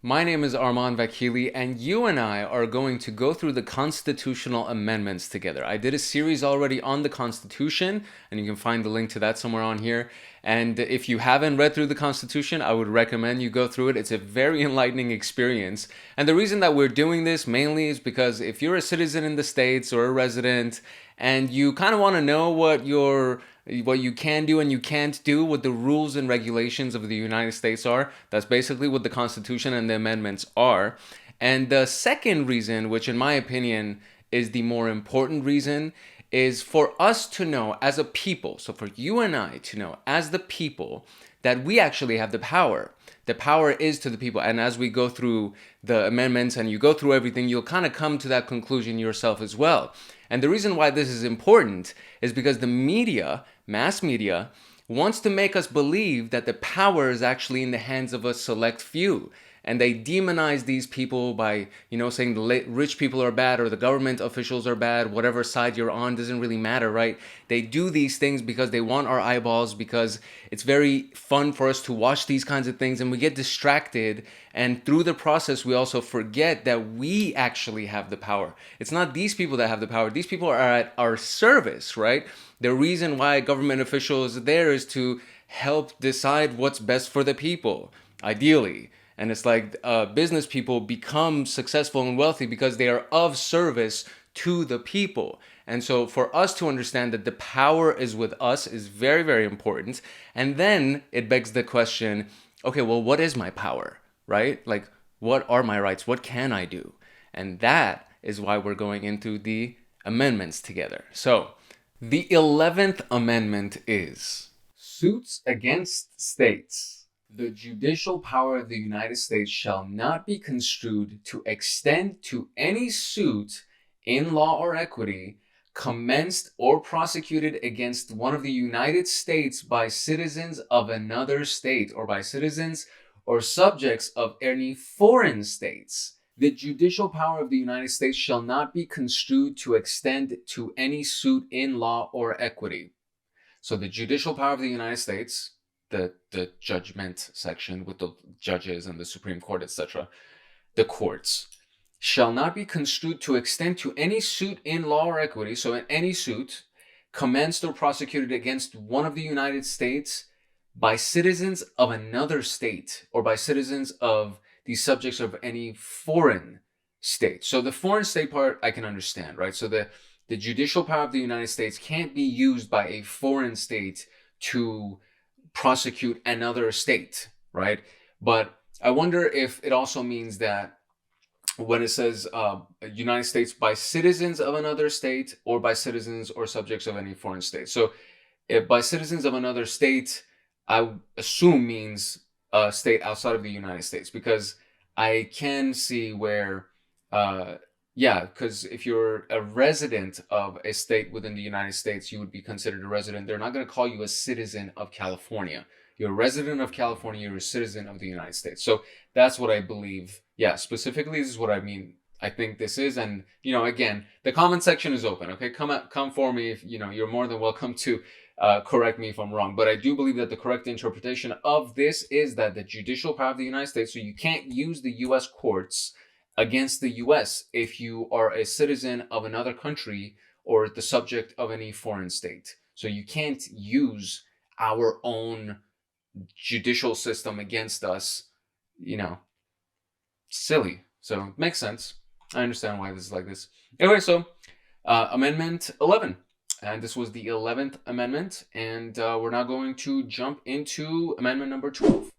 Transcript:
My name is Arman Vakili, and you and I are going to go through the constitutional amendments together. I did a series already on the Constitution, and you can find the link to that somewhere on here. And if you haven't read through the Constitution, I would recommend you go through it. It's a very enlightening experience. And the reason that we're doing this mainly is because if you're a citizen in the States or a resident, and you kind of want to know what you can do and you can't do, what the rules and regulations of the United States are. That's basically what the Constitution and the amendments are. And the second reason, which in my opinion is the more important reason, is for us to know as a people, so for you and I to know as the people that we actually have the power. The power is to the people. And as we go through the amendments and you go through everything, you'll kind of come to that conclusion yourself as well. And the reason why this is important is because the media, mass media, wants to make us believe that the power is actually in the hands of a select few. And they demonize these people by, saying the rich people are bad or the government officials are bad, whatever side you're on doesn't really matter, right? They do these things because they want our eyeballs, because it's very fun for us to watch these kinds of things and we get distracted. And through the process, we also forget that we actually have the power. It's not these people that have the power. These people are at our service, right? The reason why government officials are there is to help decide what's best for the people, ideally. And it's like business people become successful and wealthy because they are of service to the people. And so for us to understand that the power is with us is very, very important. And then it begs the question, okay, well, what is my power, right? Like, what are my rights? What can I do? And that is why we're going into the amendments together. So the 11th Amendment is suits against states. The judicial power of the United States shall not be construed to extend to any suit in law or equity commenced or prosecuted against one of the United States by citizens of another state or by citizens or subjects of any foreign states. The judicial power of the United States shall not be construed to extend to any suit in law or equity. So the judicial power of the United States, the judgment section with the judges and the Supreme Court, etc., the courts, shall not be construed to extend to any suit in law or equity, so in any suit commenced or prosecuted against one of the United States by citizens of another state or by citizens of the subjects of any foreign state. So the foreign state part I can understand, right? So the judicial power of the United States can't be used by a foreign state to prosecute another state, right? But I wonder if it also means that when it says United States by citizens of another state or by citizens or subjects of any foreign state. So if by citizens of another state, I assume means a state outside of the United States, because I can see where because if you're a resident of a state within the United States, you would be considered a resident. They're not going to call you a citizen of California. You're a resident of California, you're a citizen of the United States. So that's what I believe. Yeah, specifically, this is what I mean. I think this is, and again, the comment section is open. Okay, come for me if you're more than welcome to correct me if I'm wrong. But I do believe that the correct interpretation of this is that the judicial power of the United States. So you can't use the U.S. courts against the U.S. if you are a citizen of another country or the subject of any foreign state. So you can't use our own judicial system against us, silly. So it makes sense. I understand why this is like this. Anyway, so Amendment 11. And this was the 11th Amendment. And we're now going to jump into Amendment number 12.